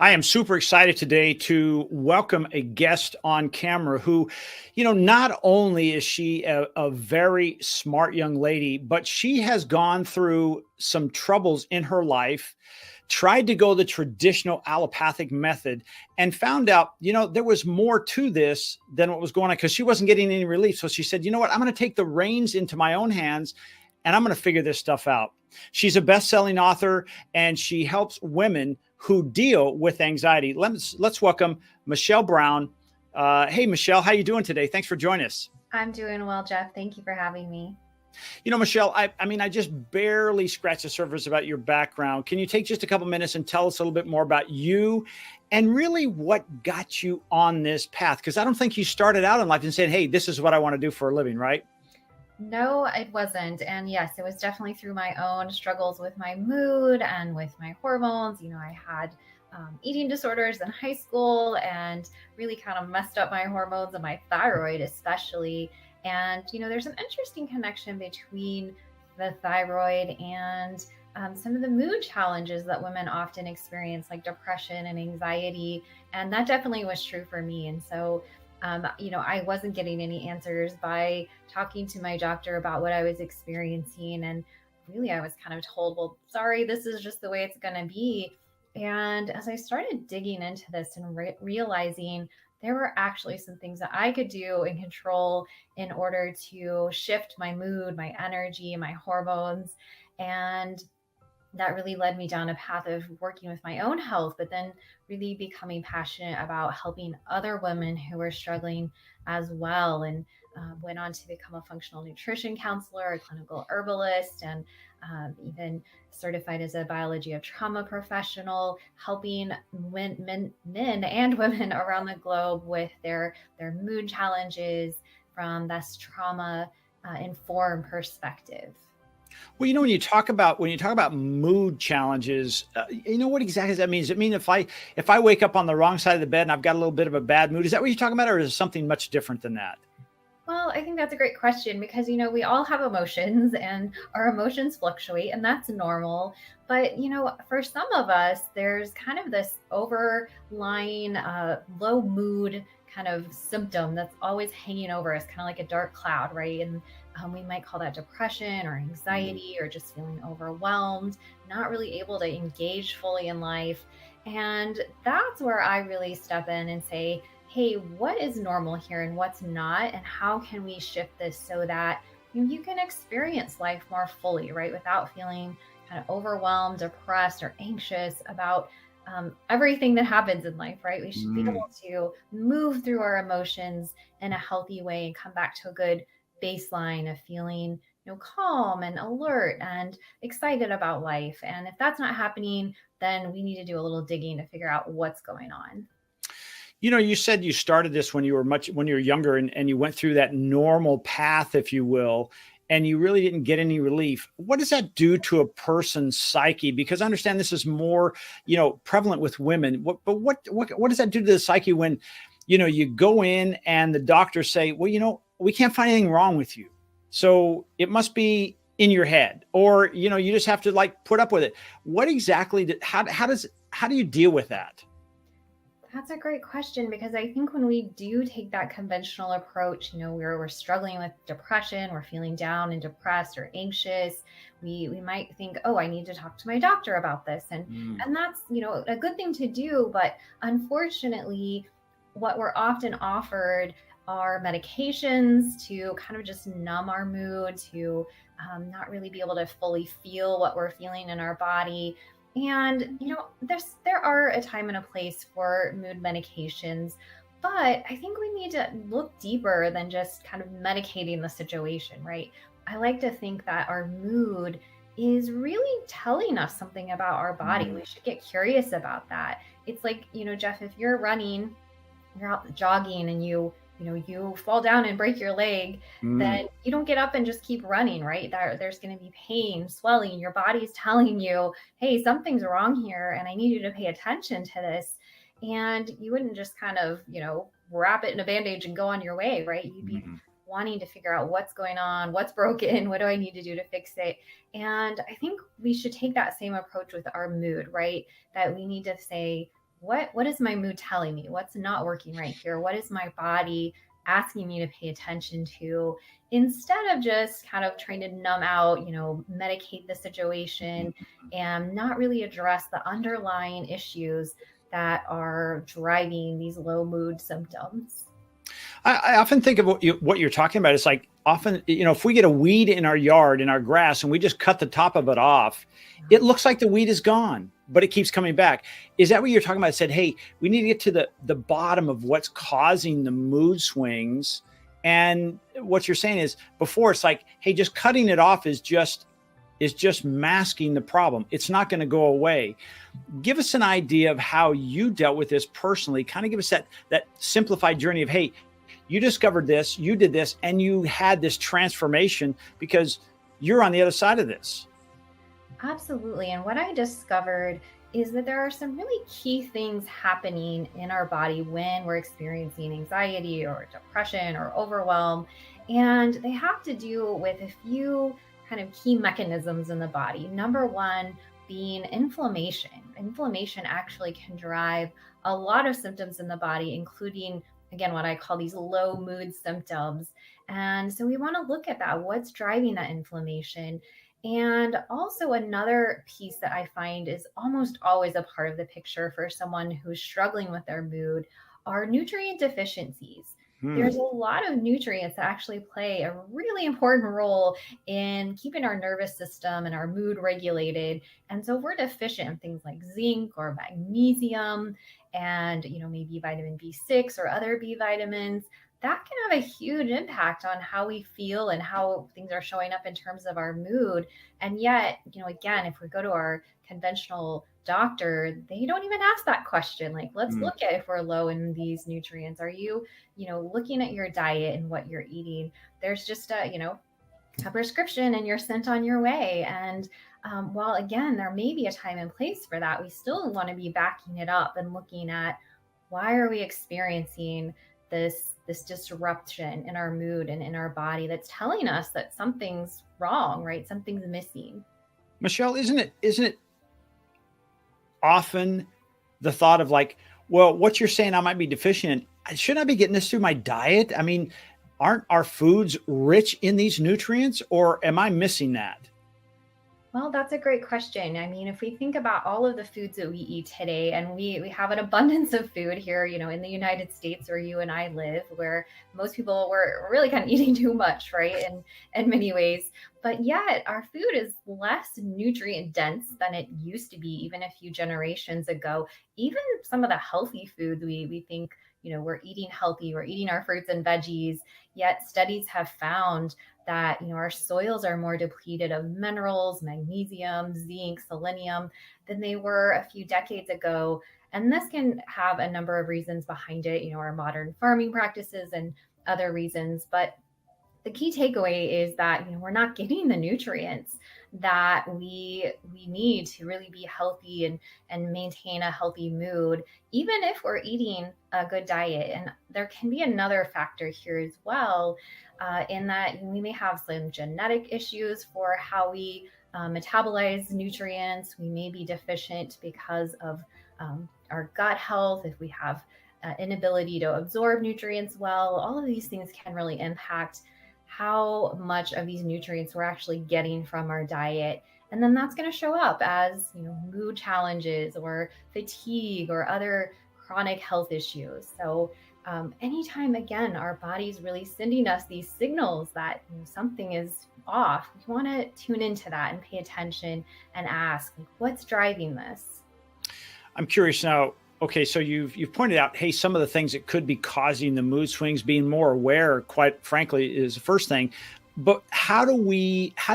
I am super excited today to welcome a guest on camera who, not only is she a very smart young lady, but she has gone through some troubles in her life, tried to go the traditional allopathic method, and found out, there was more to this than what was going on because she wasn't getting any relief. So she said, you know what, I'm going to take the reins into my own hands and I'm going to figure this stuff out. She's a best-selling author and she helps women who deal with anxiety. Let's welcome Michelle Brown. Hey, Michelle, how you doing today? Thanks for joining us. I'm doing well, Jeff. Thank you for having me. Michelle, I just barely scratched the surface about your background. Can you take just a couple minutes and tell us a little bit more about you and really what got you on this path? Because I don't think you started out in life and said, hey, this is what I want to do for a living, right? No, it wasn't. And yes, it was definitely through my own struggles with my mood and with my hormones. I had eating disorders in high school and really kind of messed up my hormones and my thyroid, especially. And, there's an interesting connection between the thyroid and some of the mood challenges that women often experience, like depression and anxiety. And that definitely was true for me. And so I wasn't getting any answers by talking to my doctor about what I was experiencing. And really, I was kind of told, well, sorry, this is just the way it's going to be. And as I started digging into this and realizing there were actually some things that I could do and control in order to shift my mood, my energy, my hormones. And that really led me down a path of working with my own health, but then really becoming passionate about helping other women who were struggling as well. And went on to become a functional nutrition counselor, a clinical herbalist, and even certified as a biology of trauma professional, helping men and women around the globe with their mood challenges from this trauma informed perspective. Well, when you talk about mood challenges, what exactly does that mean? Does it mean if I wake up on the wrong side of the bed and I've got a little bit of a bad mood, is that what you're talking about, or is it something much different than that? Well, I think that's a great question because, we all have emotions and our emotions fluctuate, and that's normal. But, for some of us, there's kind of this overlying low mood kind of symptom that's always hanging over us, kind of like a dark cloud, right? And we might call that depression or anxiety or just feeling overwhelmed, not really able to engage fully in life. And that's where I really step in and say, hey, what is normal here and what's not? And how can we shift this so that you can experience life more fully, right? Without feeling kind of overwhelmed, depressed, or anxious about everything that happens in life, right? We should be able to move through our emotions in a healthy way and come back to a good baseline of feeling calm and alert and excited about life. And if that's not happening, then we need to do a little digging to figure out what's going on. You said you started this when you were younger and you went through that normal path, if you will, and you really didn't get any relief. What does that do to a person's psyche? Because I understand this is more, prevalent with women. What does that do to the psyche when, you go in and the doctors say, well, we can't find anything wrong with you. So it must be in your head, or, you just have to put up with it. What exactly, how do you deal with that? That's a great question because I think when we do take that conventional approach, we're struggling with depression, we're feeling down and depressed or anxious, we might think, oh, I need to talk to my doctor about this. And that's, a good thing to do. But unfortunately, what we're often offered are medications to kind of just numb our mood, to not really be able to fully feel what we're feeling in our body. And, there are a time and a place for mood medications, but I think we need to look deeper than just kind of medicating the situation, right? I like to think that our mood is really telling us something about our body. We should get curious about that. It's like, Jeff, if you're running, you're out jogging and you fall down and break your leg, then you don't get up and just keep running, right? There's going to be pain, swelling. Your body's telling you, hey, something's wrong here and I need you to pay attention to this. And you wouldn't just kind of, wrap it in a bandage and go on your way, right? You'd be wanting to figure out what's going on, what's broken, what do I need to do to fix it? And I think we should take that same approach with our mood, right? That we need to say, what is my mood telling me? What's not working right here? What is my body asking me to pay attention to, instead of just kind of trying to numb out, medicate the situation and not really address the underlying issues that are driving these low mood symptoms. I often think of what you're talking about. It's like often, if we get a weed in our yard, in our grass, and we just cut the top of it off, it looks like the weed is gone, but it keeps coming back. Is that what you're talking about? I said, hey, we need to get to the bottom of what's causing the mood swings. And what you're saying is, before, it's like, hey, just cutting it off is just masking the problem. It's not going to go away. Give us an idea of how you dealt with this personally. Kind of give us that simplified journey of, hey, you discovered this, you did this, and you had this transformation because you're on the other side of this. Absolutely. And what I discovered is that there are some really key things happening in our body when we're experiencing anxiety or depression or overwhelm. And they have to do with a few kind of key mechanisms in the body. Number one being inflammation. Inflammation actually can drive a lot of symptoms in the body, including, again, what I call these low mood symptoms. And so we want to look at that. What's driving that inflammation? And also, another piece that I find is almost always a part of the picture for someone who's struggling with their mood are nutrient deficiencies. There's a lot of nutrients that actually play a really important role in keeping our nervous system and our mood regulated. And so, if we're deficient in things like zinc or magnesium and, maybe vitamin B6 or other B vitamins, that can have a huge impact on how we feel and how things are showing up in terms of our mood. And yet, again, if we go to our conventional doctor, they don't even ask that question. Like, let's look at if we're low in these nutrients. Are you, looking at your diet and what you're eating? There's just a prescription and you're sent on your way. And while again, there may be a time and place for that, we still want to be backing it up and looking at why are we experiencing this disruption in our mood and in our body that's telling us that something's wrong, right? Something's missing. Michelle, isn't it often the thought of like, well, what you're saying I might be deficient in, shouldn't I be getting this through my diet? I mean, aren't our foods rich in these nutrients, or am I missing that? Well, that's a great question. I mean, if we think about all of the foods that we eat today, and we have an abundance of food here, in the United States where you and I live, where most people were really kind of eating too much, right? In many ways. But yet our food is less nutrient dense than it used to be even a few generations ago. Even some of the healthy foods we think, we're eating healthy, we're eating our fruits and veggies, yet studies have found that our soils are more depleted of minerals, magnesium, zinc, selenium than they were a few decades ago. And this can have a number of reasons behind it, our modern farming practices and other reasons. But the key takeaway is that we're not getting the nutrients that we need to really be healthy and maintain a healthy mood, even if we're eating a good diet. And there can be another factor here as well, in that we may have some genetic issues for how we metabolize nutrients. We may be deficient because of our gut health, if we have inability to absorb nutrients well. All of these things can really impact how much of these nutrients we're actually getting from our diet. And then that's going to show up as, mood challenges or fatigue or other chronic health issues. So anytime, again, our body's really sending us these signals that something is off, we want to tune into that and pay attention and ask, like, what's driving this? I'm curious now. Okay, so you've pointed out, hey, some of the things that could be causing the mood swings, being more aware, quite frankly, is the first thing. But how do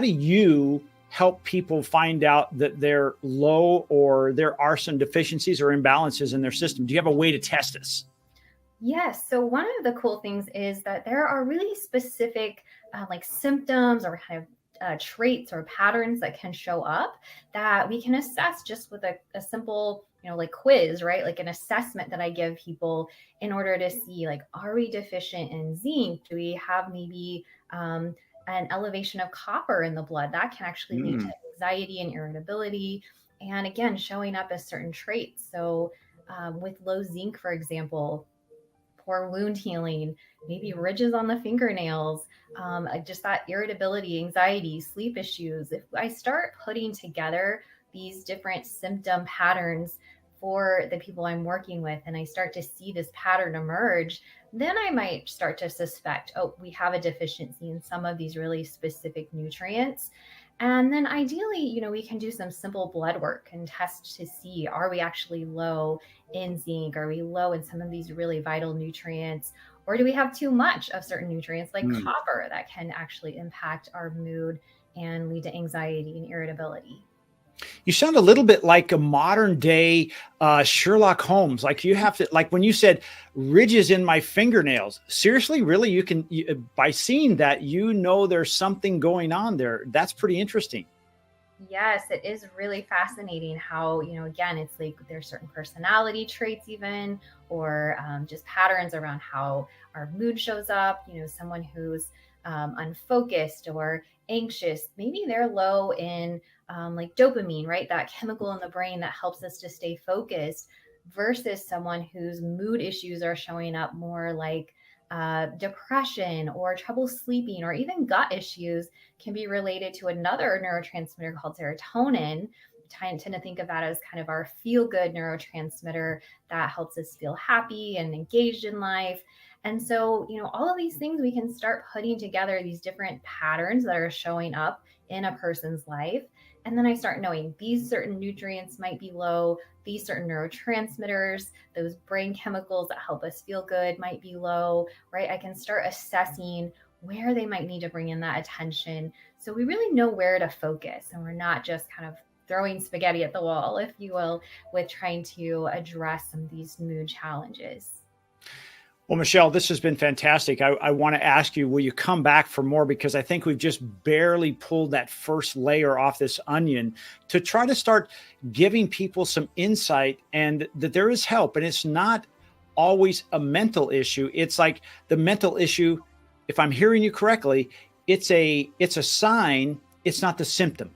you help people find out that they're low or there are some deficiencies or imbalances in their system? Do you have a way to test this? Yes. So one of the cool things is that there are really specific like symptoms or kind of traits or patterns that can show up that we can assess just with a simple, like quiz, right? Like an assessment that I give people in order to see, like, are we deficient in zinc? Do we have maybe an elevation of copper in the blood? That can actually lead to anxiety and irritability. And again, showing up as certain traits. So with low zinc, for example, poor wound healing, maybe ridges on the fingernails, just that irritability, anxiety, sleep issues. If I start putting together these different symptom patterns for the people I'm working with, and I start to see this pattern emerge, then I might start to suspect, oh, we have a deficiency in some of these really specific nutrients. And then ideally, we can do some simple blood work and test to see, are we actually low in zinc? Are we low in some of these really vital nutrients? Or do we have too much of certain nutrients like copper that can actually impact our mood and lead to anxiety and irritability? You sound a little bit like a modern day Sherlock Holmes. Like you have to, like when you said ridges in my fingernails, seriously, really, by seeing that, there's something going on there. That's pretty interesting. Yes, it is really fascinating how, again, it's like there's certain personality traits, even, or just patterns around how our mood shows up. Someone who's unfocused or anxious, maybe they're low in like dopamine, right? That chemical in the brain that helps us to stay focused, versus someone whose mood issues are showing up more like depression or trouble sleeping, or even gut issues can be related to another neurotransmitter called serotonin. I tend to think of that as kind of our feel good neurotransmitter that helps us feel happy and engaged in life. And so, all of these things we can start putting together, these different patterns that are showing up in a person's life. And then I start knowing these certain nutrients might be low, these certain neurotransmitters, those brain chemicals that help us feel good might be low, right? I can start assessing where they might need to bring in that attention. So we really know where to focus, and we're not just kind of throwing spaghetti at the wall, if you will, with trying to address some of these mood challenges. Well, Michelle, this has been fantastic. I want to ask you, will you come back for more? Because I think we've just barely pulled that first layer off this onion to try to start giving people some insight, and that there is help. And it's not always a mental issue. It's like the mental issue, if I'm hearing you correctly, it's a sign, it's not the symptom.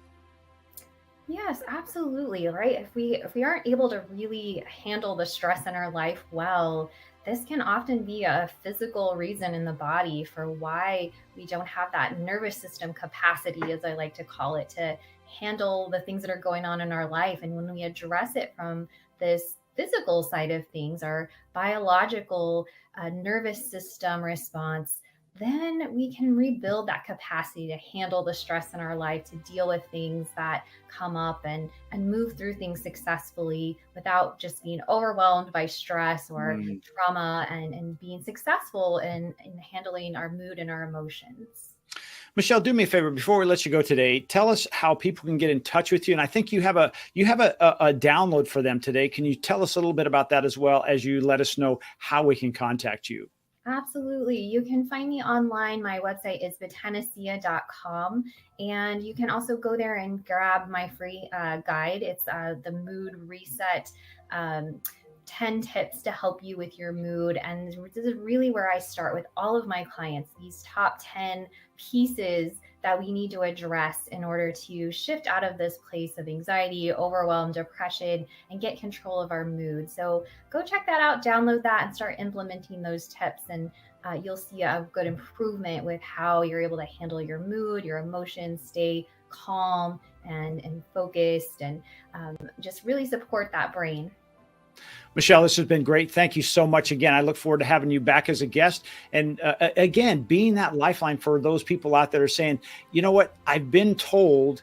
Yes, absolutely. Right. If we aren't able to really handle the stress in our life well, this can often be a physical reason in the body for why we don't have that nervous system capacity, as I like to call it, to handle the things that are going on in our life. And when we address it from this physical side of things, our biological nervous system response, then we can rebuild that capacity to handle the stress in our life, to deal with things that come up, and move through things successfully without just being overwhelmed by stress or trauma, and being successful in handling our mood and our emotions. Michelle, do me a favor before we let you go today. Tell us how people can get in touch with you. And I think you have a download for them today. Can you tell us a little bit about that, as well as you let us know how we can contact you? Absolutely. You can find me online. My website is botanicea.com. And you can also go there and grab my free guide. It's the Mood Reset 10 tips to help you with your mood. And this is really where I start with all of my clients, these top 10 pieces that we need to address in order to shift out of this place of anxiety, overwhelm, depression, and get control of our mood. So go check that out, download that, and start implementing those tips. And you'll see a good improvement with how you're able to handle your mood, your emotions, stay calm and focused, and just really support that brain. Michelle, this has been great. Thank you so much again. I look forward to having you back as a guest. And again, being that lifeline for those people out there saying, you know what, I've been told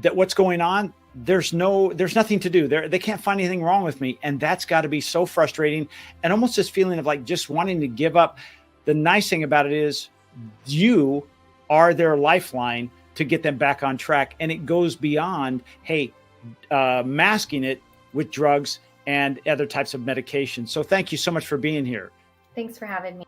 that what's going on, there's nothing to do. They can't find anything wrong with me. And that's got to be so frustrating, and almost this feeling of like just wanting to give up. The nice thing about it is you are their lifeline to get them back on track. And it goes beyond, hey, masking it with drugs and other types of medication. So thank you so much for being here. Thanks for having me.